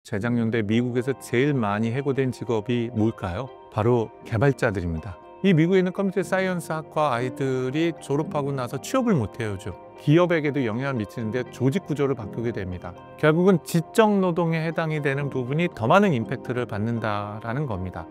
재작년도에 미국에서 제일 많이 해고된 직업이 뭘까요? 바로 개발자들입니다. 이 미국에 있는 컴퓨터 사이언스 학과 아이들이 졸업하고 나서 취업을 못해요. 요즘 기업에게도 영향을 미치는데 조직 구조를 바꾸게 됩니다. 결국은 지적 노동에 해당이 되는 부분이 더 많은 임팩트를 받는다라는 겁니다.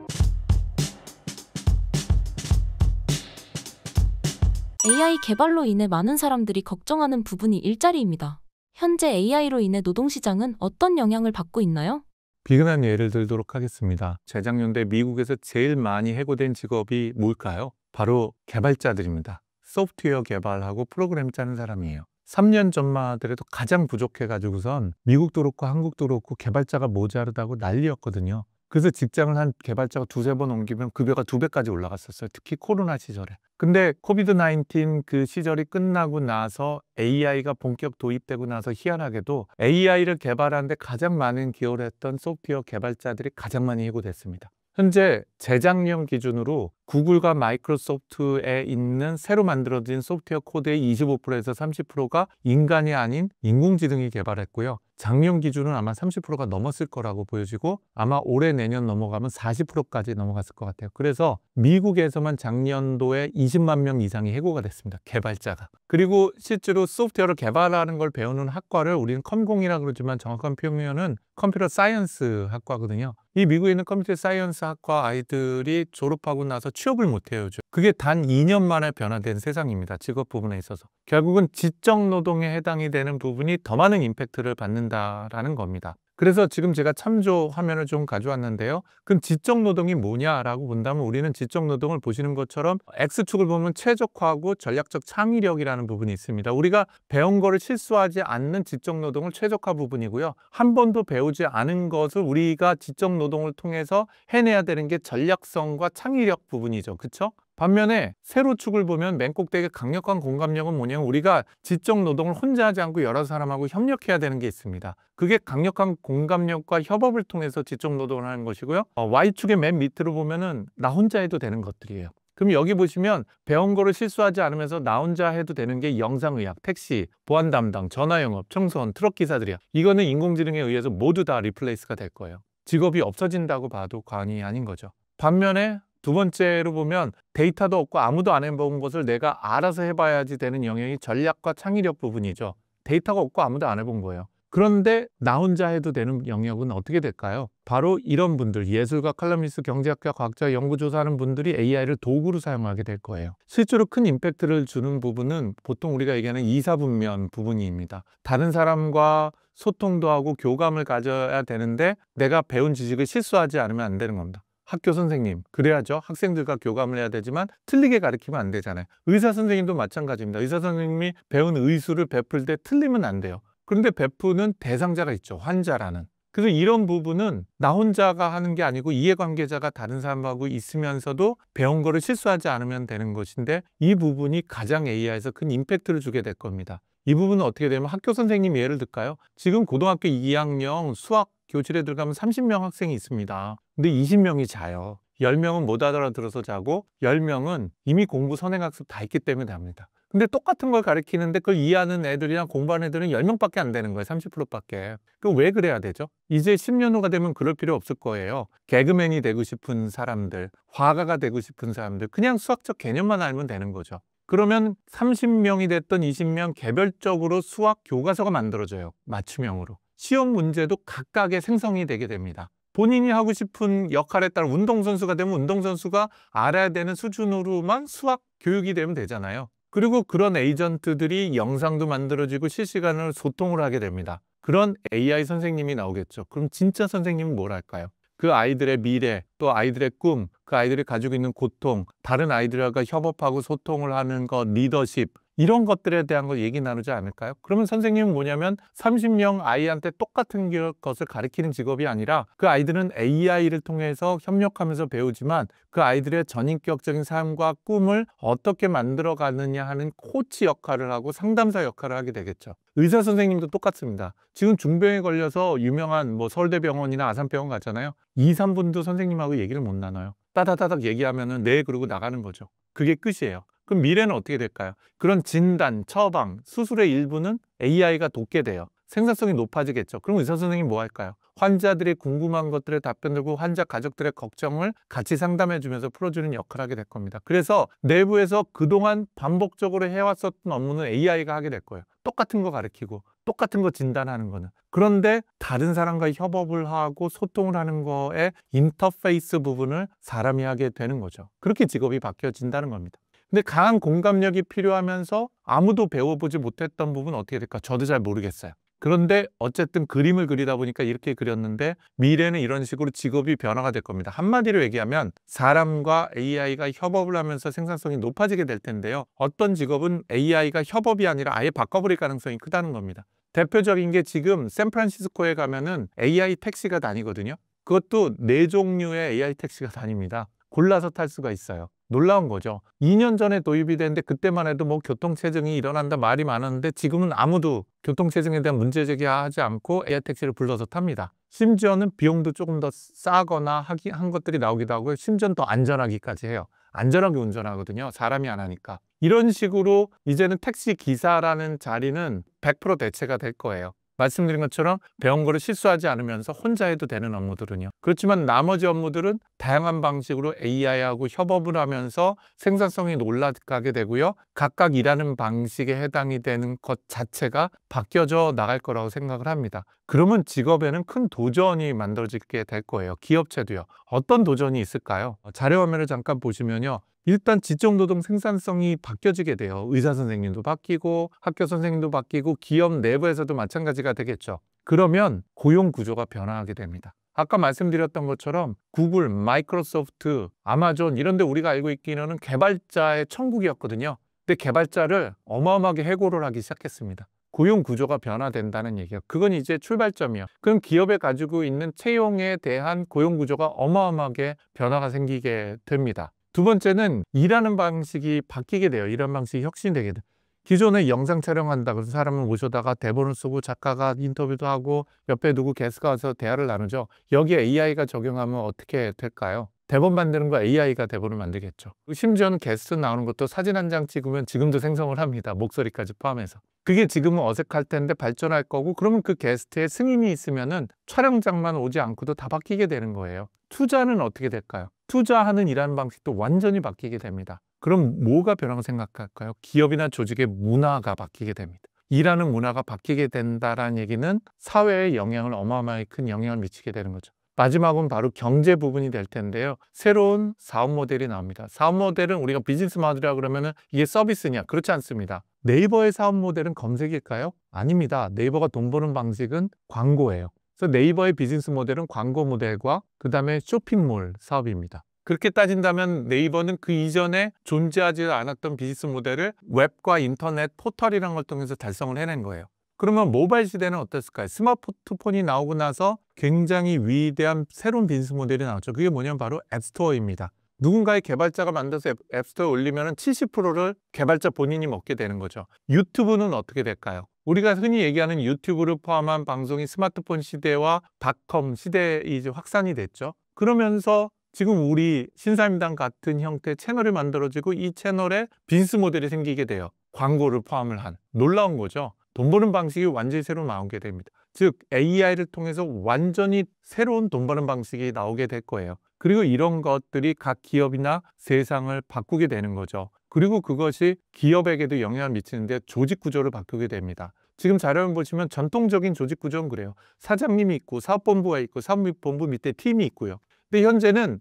AI 개발로 인해 많은 사람들이 걱정하는 부분이 일자리입니다. 현재 AI로 인해 노동시장은 어떤 영향을 받고 있나요? 비근한 예를 들도록 하겠습니다. 재작년도에 미국에서 제일 많이 해고된 직업이 뭘까요? 바로 개발자들입니다. 소프트웨어 개발하고 프로그램 짜는 사람이에요. 3년 전만 하더라도 가장 부족해가지고선 미국도 그렇고 한국도 그렇고 개발자가 모자르다고 난리였거든요. 그래서 직장을 한 개발자가 두세 번 옮기면 급여가 2배까지 올라갔었어요. 특히 코로나 시절에. 근데 코비드 19 그 시절이 끝나고 나서 AI가 본격 도입되고 나서 희한하게도 AI를 개발하는데 가장 많은 기여를 했던 소프트웨어 개발자들이 가장 많이 해고됐습니다. 현재 재작년 기준으로 구글과 마이크로소프트에 있는 새로 만들어진 소프트웨어 코드의 25%에서 30%가 인간이 아닌 인공지능이 개발했고요. 작년 기준은 아마 30%가 넘었을 거라고 보여지고 아마 올해 내년 넘어가면 40%까지 넘어갔을 것 같아요. 그래서 미국에서만 작년도에 20만 명 이상이 해고가 됐습니다. 개발자가. 그리고 실제로 소프트웨어를 개발하는 걸 배우는 학과를 우리는 컴공이라고 그러지만 정확한 표현은 컴퓨터 사이언스 학과거든요. 이 미국에 있는 컴퓨터 사이언스 학과 아이들이 졸업하고 나서 취업을 못해요. 요즘. 그게 단 2년 만에 변화된 세상입니다. 직업 부분에 있어서. 결국은 지적 노동에 해당이 되는 부분이 더 많은 임팩트를 받는다라는 겁니다. 그래서 지금 제가 참조 화면을 좀 가져왔는데요. 그럼 지적 노동이 뭐냐라고 본다면 우리는 지적 노동을 보시는 것처럼 X축을 보면 최적화하고 전략적 창의력이라는 부분이 있습니다. 우리가 배운 거를 실수하지 않는 지적 노동을 최적화 부분이고요. 한 번도 배우지 않은 것을 우리가 지적 노동을 통해서 해내야 되는 게 전략성과 창의력 부분이죠. 그렇죠? 반면에 세로축을 보면 맨 꼭대기 강력한 공감력은 뭐냐면 우리가 지적 노동을 혼자 하지 않고 여러 사람하고 협력해야 되는 게 있습니다. 그게 강력한 공감력과 협업을 통해서 지적 노동을 하는 것이고요. Y축의 맨 밑으로 보면은 나 혼자 해도 되는 것들이에요. 그럼 여기 보시면 배운 거를 실수하지 않으면서 나 혼자 해도 되는 게 영상의학, 택시, 보안 담당, 전화영업, 청소원, 트럭 기사들이야. 이거는 인공지능에 의해서 모두 다 리플레이스가 될 거예요. 직업이 없어진다고 봐도 과언이 아닌 거죠. 반면에 두 번째로 보면 데이터도 없고 아무도 안 해본 것을 내가 알아서 해봐야지 되는 영역이 전략과 창의력 부분이죠. 데이터가 없고 아무도 안 해본 거예요. 그런데 나 혼자 해도 되는 영역은 어떻게 될까요? 바로 이런 분들, 예술가, 칼럼니스트, 경제학자, 과학자, 연구조사하는 분들이 AI를 도구로 사용하게 될 거예요. 실제로 큰 임팩트를 주는 부분은 보통 우리가 얘기하는 이사분면 부분입니다. 다른 사람과 소통도 하고 교감을 가져야 되는데 내가 배운 지식을 실수하지 않으면 안 되는 겁니다. 학교 선생님, 그래야죠. 학생들과 교감을 해야 되지만 틀리게 가르치면 안 되잖아요. 의사 선생님도 마찬가지입니다. 의사 선생님이 배운 의술을 베풀 때 틀리면 안 돼요. 그런데 베푸는 대상자가 있죠. 환자라는. 그래서 이런 부분은 나 혼자가 하는 게 아니고 이해관계자가 다른 사람하고 있으면서도 배운 거를 실수하지 않으면 되는 것인데 이 부분이 가장 AI에서 큰 임팩트를 주게 될 겁니다. 이 부분은 어떻게 되면 학교 선생님 예를 들까요? 지금 고등학교 2학년 수학 교실에 들어가면 30명 학생이 있습니다. 근데 20명이 자요. 10명은 못 알아들어서 자고 10명은 이미 공부 선행학습 다 했기 때문에 합니다. 근데 똑같은 걸 가르치는데 그걸 이해하는 애들이랑 공부하는 애들은 10명밖에 안 되는 거예요. 30%밖에. 그럼 왜 그래야 되죠? 이제 10년 후가 되면 그럴 필요 없을 거예요. 개그맨이 되고 싶은 사람들, 화가가 되고 싶은 사람들, 그냥 수학적 개념만 알면 되는 거죠. 그러면 30명이 됐던 20명 개별적으로 수학 교과서가 만들어져요. 맞춤형으로. 시험 문제도 각각의 생성이 되게 됩니다. 본인이 하고 싶은 역할에 따라 운동선수가 되면 운동선수가 알아야 되는 수준으로만 수학 교육이 되면 되잖아요. 그리고 그런 에이전트들이 영상도 만들어지고 실시간으로 소통을 하게 됩니다. 그런 AI 선생님이 나오겠죠. 그럼 진짜 선생님은 뭘 할까요? 그 아이들의 미래, 또 아이들의 꿈, 그 아이들이 가지고 있는 고통, 다른 아이들과 협업하고 소통을 하는 것, 리더십, 이런 것들에 대한 거 얘기 나누지 않을까요? 그러면 선생님은 뭐냐면 30명 아이한테 똑같은 것을 가르치는 직업이 아니라 그 아이들은 AI를 통해서 협력하면서 배우지만 그 아이들의 전인격적인 삶과 꿈을 어떻게 만들어 가느냐 하는 코치 역할을 하고 상담사 역할을 하게 되겠죠. 의사 선생님도 똑같습니다. 지금 중병에 걸려서 유명한 서울대병원이나 아산병원 갔잖아요. 2, 3분도 선생님하고 얘기를 못 나눠요. 따다다닥 얘기하면은 네 그러고 나가는 거죠. 그게 끝이에요. 그럼 미래는 어떻게 될까요? 그런 진단, 처방, 수술의 일부는 AI가 돕게 돼요. 생산성이 높아지겠죠. 그럼 의사 선생님이 뭐 할까요? 환자들이 궁금한 것들에 답변 들고 환자 가족들의 걱정을 같이 상담해 주면서 풀어주는 역할을 하게 될 겁니다. 그래서 내부에서 그동안 반복적으로 해왔었던 업무는 AI가 하게 될 거예요. 똑같은 거 가르치고 똑같은 거 진단하는 거는. 그런데 다른 사람과 협업을 하고 소통을 하는 거에 인터페이스 부분을 사람이 하게 되는 거죠. 그렇게 직업이 바뀌어진다는 겁니다. 근데 강한 공감력이 필요하면서 아무도 배워보지 못했던 부분은 어떻게 될까? 저도 잘 모르겠어요. 그런데 어쨌든 그림을 그리다 보니까 이렇게 그렸는데 미래는 이런 식으로 직업이 변화가 될 겁니다. 한마디로 얘기하면 사람과 AI가 협업을 하면서 생산성이 높아지게 될 텐데요. 어떤 직업은 AI가 협업이 아니라 아예 바꿔버릴 가능성이 크다는 겁니다. 대표적인 게 지금 샌프란시스코에 가면은 AI 택시가 다니거든요. 그것도 4종류의 AI 택시가 다닙니다. 골라서 탈 수가 있어요. 놀라운 거죠. 2년 전에 도입이 됐는데 그때만 해도 뭐 교통체증이 일어난다 말이 많았는데 지금은 아무도 교통체증에 대한 문제 제기하지 않고 AI 택시를 불러서 탑니다. 심지어는 비용도 조금 더 싸거나 한 것들이 나오기도 하고요. 심지어는 더 안전하기까지 해요. 안전하게 운전하거든요. 사람이 안 하니까. 이런 식으로 이제는 택시 기사라는 자리는 100% 대체가 될 거예요. 말씀드린 것처럼 배운 거를 실수하지 않으면서 혼자 해도 되는 업무들은요. 그렇지만 나머지 업무들은 다양한 방식으로 AI하고 협업을 하면서 생산성이 올라가게 되고요. 각각 일하는 방식에 해당이 되는 것 자체가 바뀌어져 나갈 거라고 생각을 합니다. 그러면 직업에는 큰 도전이 만들어지게 될 거예요. 기업체도요. 어떤 도전이 있을까요? 자료 화면을 잠깐 보시면요. 일단 직종노동 생산성이 바뀌어지게 돼요. 의사 선생님도 바뀌고 학교 선생님도 바뀌고 기업 내부에서도 마찬가지가 되겠죠. 그러면 고용 구조가 변화하게 됩니다. 아까 말씀드렸던 것처럼 구글, 마이크로소프트, 아마존 이런 데 우리가 알고 있기는 개발자의 천국이었거든요. 근데 개발자를 어마어마하게 해고를 하기 시작했습니다. 고용 구조가 변화된다는 얘기예요. 그건 이제 출발점이에요. 그럼 기업에 가지고 있는 채용에 대한 고용 구조가 어마어마하게 변화가 생기게 됩니다. 두 번째는 일하는 방식이 바뀌게 돼요. 일하는 방식이 혁신되게 돼요. 기존에 영상 촬영한다 그래서 사람을 모셔다가 대본을 쓰고 작가가 인터뷰도 하고 옆에 누구 게스트가 와서 대화를 나누죠. 여기에 AI가 적용하면 어떻게 될까요? 대본 만드는 거 AI가 대본을 만들겠죠. 심지어는 게스트 나오는 것도 사진 한 장 찍으면 지금도 생성을 합니다. 목소리까지 포함해서. 그게 지금은 어색할 텐데 발전할 거고 그러면 그 게스트에 승인이 있으면은 촬영장만 오지 않고도 다 바뀌게 되는 거예요. 투자는 어떻게 될까요? 투자하는 일하는 방식도 완전히 바뀌게 됩니다. 그럼 뭐가 변화가 생각할까요? 기업이나 조직의 문화가 바뀌게 됩니다. 일하는 문화가 바뀌게 된다는 얘기는 사회에 영향을 어마어마하게 큰 영향을 미치게 되는 거죠. 마지막은 바로 경제 부분이 될 텐데요. 새로운 사업 모델이 나옵니다. 사업 모델은 우리가 비즈니스 모델이라고 그러면 이게 서비스냐? 그렇지 않습니다. 네이버의 사업 모델은 검색일까요? 아닙니다. 네이버가 돈 버는 방식은 광고예요. 그래서 네이버의 비즈니스 모델은 광고 모델과 그 다음에 쇼핑몰 사업입니다. 그렇게 따진다면 네이버는 그 이전에 존재하지 않았던 비즈니스 모델을 웹과 인터넷 포털이라는 걸 통해서 달성을 해낸 거예요. 그러면 모바일 시대는 어땠을까요? 스마트폰이 나오고 나서 굉장히 위대한 새로운 비즈니스 모델이 나왔죠. 그게 뭐냐면 바로 앱스토어입니다. 누군가의 개발자가 만들어서 앱스토어에 올리면 70%를 개발자 본인이 먹게 되는 거죠. 유튜브는 어떻게 될까요? 우리가 흔히 얘기하는 유튜브를 포함한 방송이 스마트폰 시대와 닷컴 시대에 이제 확산이 됐죠. 그러면서 지금 우리 신사임당 같은 형태의 채널이 만들어지고 이 채널에 비즈니스 모델이 생기게 돼요. 광고를 포함을 한. 놀라운 거죠. 돈 버는 방식이 완전히 새로 나오게 됩니다. 즉 AI를 통해서 완전히 새로운 돈 버는 방식이 나오게 될 거예요. 그리고 이런 것들이 각 기업이나 세상을 바꾸게 되는 거죠. 그리고 그것이 기업에게도 영향을 미치는데 조직 구조를 바꾸게 됩니다. 지금 자료를 보시면 전통적인 조직 구조는 그래요. 사장님이 있고 사업본부가 있고 사업본부 밑에 팀이 있고요. 근데 현재는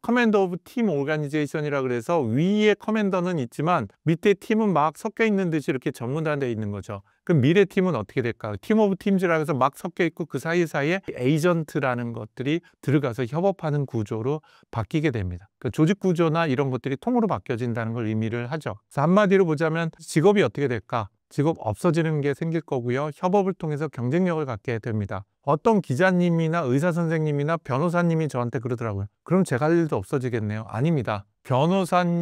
커맨더 오브 팀 오르가니제이션이라 그래서 위에 커맨더는 있지만 밑에 팀은 막 섞여 있는 듯이 이렇게 전문화되어 있는 거죠. 그럼 미래 팀은 어떻게 될까요? 팀 오브 팀즈라 해서 막 섞여 있고 그 사이사이에 에이전트라는 것들이 들어가서 협업하는 구조로 바뀌게 됩니다. 그러니까 조직 구조나 이런 것들이 통으로 바뀌어진다는 걸 의미를 하죠. 그래서 한마디로 보자면 직업이 어떻게 될까? 직업 없어지는 게 생길 거고요. 협업을 통해서 경쟁력을 갖게 됩니다. 어떤 기자님이나 의사 선생님이나 변호사님이 저한테 그러더라고요. 그럼 제가 할 일도 없어지겠네요. 아닙니다.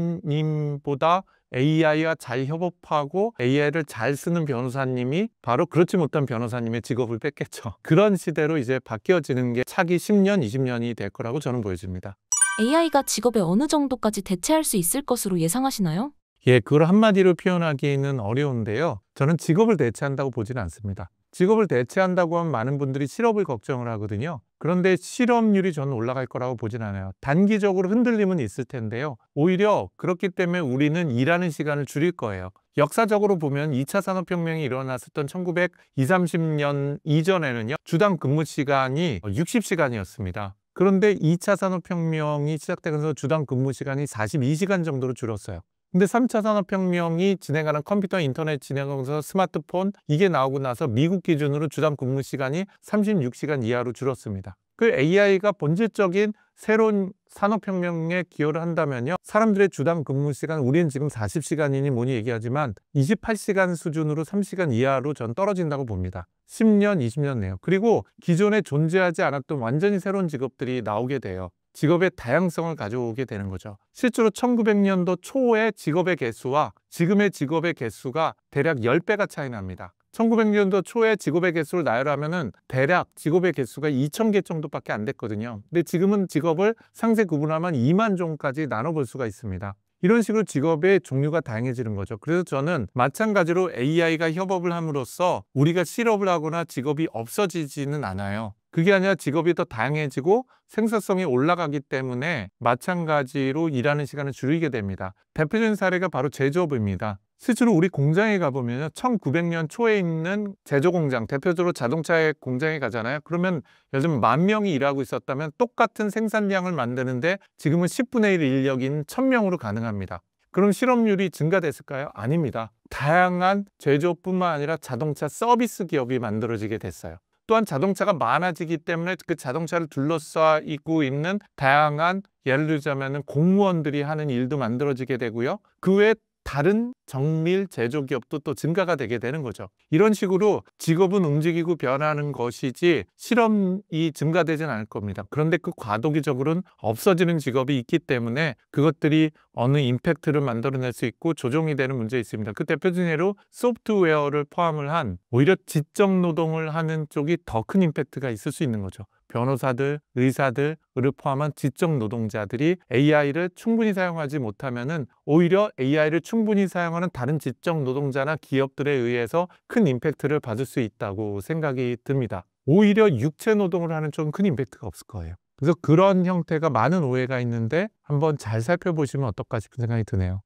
변호사님보다 AI와 잘 협업하고 AI를 잘 쓰는 변호사님이 바로 그렇지 못한 변호사님의 직업을 뺏겠죠. 그런 시대로 이제 바뀌어지는 게 차기 10년, 20년이 될 거라고 저는 보여집니다. AI가 직업에 어느 정도까지 대체할 수 있을 것으로 예상하시나요? 예, 그걸 한마디로 표현하기는 어려운데요. 저는 직업을 대체한다고 보지는 않습니다. 직업을 대체한다고 하면 많은 분들이 실업을 걱정을 하거든요. 그런데 실업률이 저는 올라갈 거라고 보진 않아요. 단기적으로 흔들림은 있을 텐데요. 오히려 그렇기 때문에 우리는 일하는 시간을 줄일 거예요. 역사적으로 보면 2차 산업혁명이 일어났었던 1920, 30년 이전에는요. 주당 근무 시간이 60시간이었습니다. 그런데 2차 산업혁명이 시작되면서 주당 근무 시간이 42시간 정도로 줄었어요. 근데 3차 산업혁명이 진행하는 컴퓨터, 인터넷 진행하면서 스마트폰 이게 나오고 나서 미국 기준으로 주당 근무 시간이 36시간 이하로 줄었습니다. 그 AI가 본질적인 새로운 산업혁명에 기여를 한다면요. 사람들의 주당 근무 시간, 우리는 지금 40시간이니 뭐니 얘기하지만 28시간 수준으로 3시간 이하로 전 떨어진다고 봅니다. 10년, 20년 내요. 그리고 기존에 존재하지 않았던 완전히 새로운 직업들이 나오게 돼요. 직업의 다양성을 가져오게 되는 거죠. 실제로 1900년도 초의 직업의 개수와 지금의 직업의 개수가 대략 10배가 차이 납니다. 1900년도 초에 직업의 개수를 나열하면은 대략 직업의 개수가 2000개 정도밖에 안 됐거든요. 근데 지금은 직업을 상세 구분하면 2만 종까지 나눠볼 수가 있습니다. 이런 식으로 직업의 종류가 다양해지는 거죠. 그래서 저는 마찬가지로 AI가 협업을 함으로써 우리가 실업을 하거나 직업이 없어지지는 않아요. 그게 아니라 직업이 더 다양해지고 생산성이 올라가기 때문에 마찬가지로 일하는 시간을 줄이게 됩니다. 대표적인 사례가 바로 제조업입니다. 실제로 우리 공장에 가보면 1900년 초에 있는 제조공장, 대표적으로 자동차의 공장에 가잖아요. 그러면 예를 들면 10,000명이 일하고 있었다면 똑같은 생산량을 만드는데 지금은 10분의 1 인력인 1000명으로 가능합니다. 그럼 실업률이 증가됐을까요? 아닙니다. 다양한 제조업뿐만 아니라 자동차 서비스 기업이 만들어지게 됐어요. 또한 자동차가 많아지기 때문에 그 자동차를 둘러싸고 있는 다양한 예를 들자면 공무원들이 하는 일도 만들어지게 되고요. 그 외에 다른 정밀 제조기업도 또 증가가 되게 되는 거죠. 이런 식으로 직업은 움직이고 변하는 것이지 실업이 증가되지는 않을 겁니다. 그런데 그 과도기적으로는 없어지는 직업이 있기 때문에 그것들이 어느 임팩트를 만들어낼 수 있고 조정이 되는 문제가 있습니다. 그 대표적인 예로 소프트웨어를 포함을 한 오히려 지적 노동을 하는 쪽이 더 큰 임팩트가 있을 수 있는 거죠. 변호사들, 의사들을 포함한 지적 노동자들이 AI를 충분히 사용하지 못하면은 오히려 AI를 충분히 사용하는 다른 지적 노동자나 기업들에 의해서 큰 임팩트를 받을 수 있다고 생각이 듭니다. 오히려 육체 노동을 하는 쪽은 큰 임팩트가 없을 거예요. 그래서 그런 형태가 많은 오해가 있는데 한번 잘 살펴보시면 어떨까 싶은 생각이 드네요.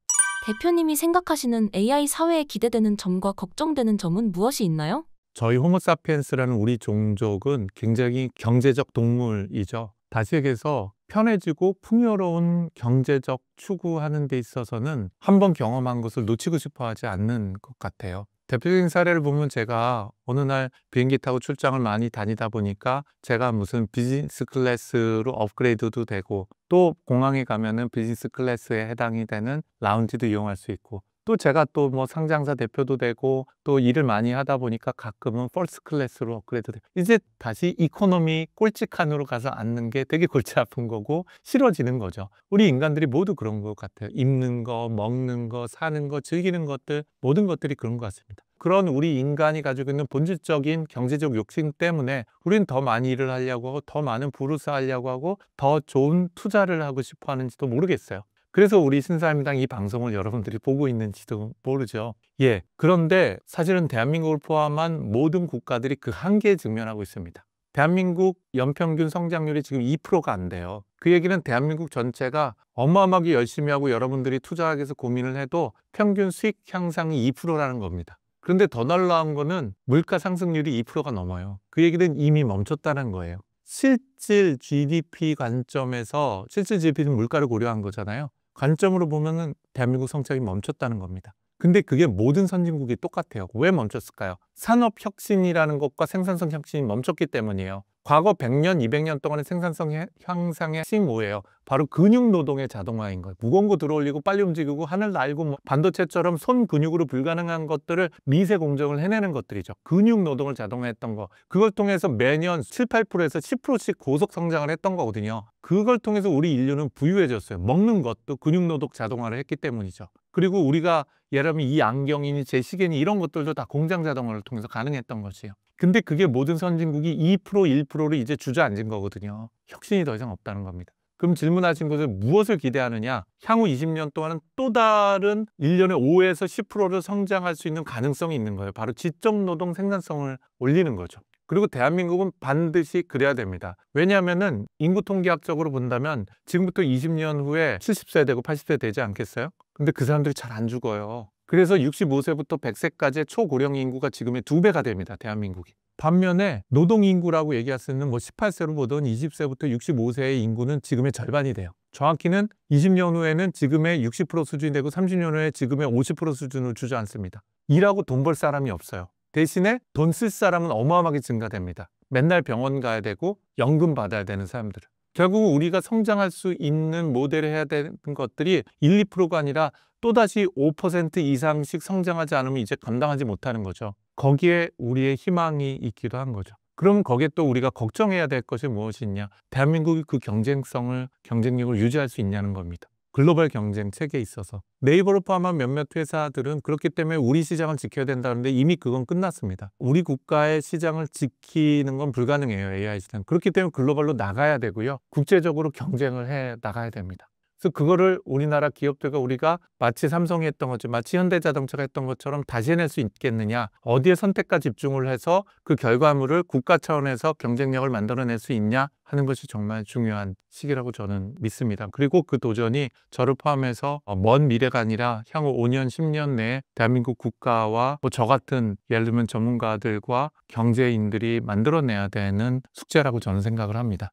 대표님이 생각하시는 AI 사회에 기대되는 점과 걱정되는 점은 무엇이 있나요? 저희 호모사피엔스라는 우리 종족은 굉장히 경제적 동물이죠. 다시 얘기해서 편해지고 풍요로운 경제적 추구하는 데 있어서는 한번 경험한 것을 놓치고 싶어 하지 않는 것 같아요. 대표적인 사례를 보면 제가 어느 날 비행기 타고 출장을 많이 다니다 보니까 제가 무슨 비즈니스 클래스로 업그레이드도 되고 또 공항에 가면은 비즈니스 클래스에 해당이 되는 라운지도 이용할 수 있고 또 제가 또 뭐 상장사 대표도 되고 또 일을 많이 하다 보니까 가끔은 퍼스트 클래스로 업그레이드 되고 이제 다시 이코노미 꼴찌 칸으로 가서 앉는 게 되게 골치 아픈 거고 싫어지는 거죠. 우리 인간들이 모두 그런 것 같아요. 입는 거, 먹는 거, 사는 거, 즐기는 것들 모든 것들이 그런 것 같습니다. 그런 우리 인간이 가지고 있는 본질적인 경제적 욕심 때문에 우리는 더 많이 일을 하려고 하고 더 많은 부를 쌓으려고 하고 더 좋은 투자를 하고 싶어 하는지도 모르겠어요. 그래서 우리 신사임당 이 방송을 여러분들이 보고 있는지도 모르죠. 예. 그런데 사실은 대한민국을 포함한 모든 국가들이 그 한계에 직면하고 있습니다. 대한민국 연평균 성장률이 지금 2%가 안 돼요. 그 얘기는 대한민국 전체가 어마어마하게 열심히 하고 여러분들이 투자하기 위해서 고민을 해도 평균 수익 향상이 2%라는 겁니다. 그런데 더 놀라운 거는 물가 상승률이 2%가 넘어요. 그 얘기는 이미 멈췄다는 거예요. 실질 GDP 관점에서 실질 GDP는 물가를 고려한 거잖아요. 관점으로 보면은 대한민국 성장이 멈췄다는 겁니다. 근데 그게 모든 선진국이 똑같아요. 왜 멈췄을까요? 산업 혁신이라는 것과 생산성 혁신이 멈췄기 때문이에요. 과거 100년, 200년 동안의 생산성 향상의 핵심이 뭐예요? 바로 근육 노동의 자동화인 거예요. 무거운 거 들어올리고 빨리 움직이고 하늘 날고 뭐 반도체처럼 손 근육으로 불가능한 것들을 미세 공정을 해내는 것들이죠. 근육 노동을 자동화했던 거. 그걸 통해서 매년 7, 8%에서 10%씩 고속 성장을 했던 거거든요. 그걸 통해서 우리 인류는 부유해졌어요. 먹는 것도 근육 노동 자동화를 했기 때문이죠. 그리고 우리가 예를 들면 이 안경이니 제 시계니 이런 것들도 다 공장 자동화를 통해서 가능했던 것이에요. 근데 그게 모든 선진국이 2%, 1%를 이제 주저앉은 거거든요. 혁신이 더 이상 없다는 겁니다. 그럼 질문하신 것은 무엇을 기대하느냐? 향후 20년 동안은 또 다른 1년에 5에서 10%를 성장할 수 있는 가능성이 있는 거예요. 바로 지적노동 생산성을 올리는 거죠. 그리고 대한민국은 반드시 그래야 됩니다. 왜냐하면은 인구 통계학적으로 본다면 지금부터 20년 후에 70세 되고 80세 되지 않겠어요? 근데 그 사람들이 잘 안 죽어요. 그래서 65세부터 100세까지의 초고령 인구가 지금의 2배가 됩니다. 대한민국이. 반면에 노동인구라고 얘기할 수 있는 18세로 보던 20세부터 65세의 인구는 지금의 절반이 돼요. 정확히는 20년 후에는 지금의 60% 수준이 되고 30년 후에 지금의 50% 수준을 주저앉습니다. 일하고 돈 벌 사람이 없어요. 대신에 돈 쓸 사람은 어마어마하게 증가됩니다. 맨날 병원 가야 되고 연금 받아야 되는 사람들은. 결국 우리가 성장할 수 있는 모델을 해야 되는 것들이 1, 2%가 아니라 또다시 5% 이상씩 성장하지 않으면 이제 감당하지 못하는 거죠. 거기에 우리의 희망이 있기도 한 거죠. 그럼 거기에 또 우리가 걱정해야 될 것이 무엇이 있냐? 대한민국이 그 경쟁력을 유지할 수 있냐는 겁니다. 글로벌 경쟁 체계에 있어서. 네이버를 포함한 몇몇 회사들은 그렇기 때문에 우리 시장을 지켜야 된다는데 이미 그건 끝났습니다. 우리 국가의 시장을 지키는 건 불가능해요. AI 시장. 그렇기 때문에 글로벌로 나가야 되고요. 국제적으로 경쟁을 해 나가야 됩니다. 그래서 그거를 우리나라 기업들과 우리가 마치 삼성이 했던 것처럼 마치 현대자동차가 했던 것처럼 다시 해낼 수 있겠느냐, 어디에 선택과 집중을 해서 그 결과물을 국가 차원에서 경쟁력을 만들어낼 수 있냐 하는 것이 정말 중요한 시기라고 저는 믿습니다. 그리고 그 도전이 저를 포함해서 먼 미래가 아니라 향후 5년, 10년 내에 대한민국 국가와 저 같은 예를 들면 전문가들과 경제인들이 만들어내야 되는 숙제라고 저는 생각을 합니다.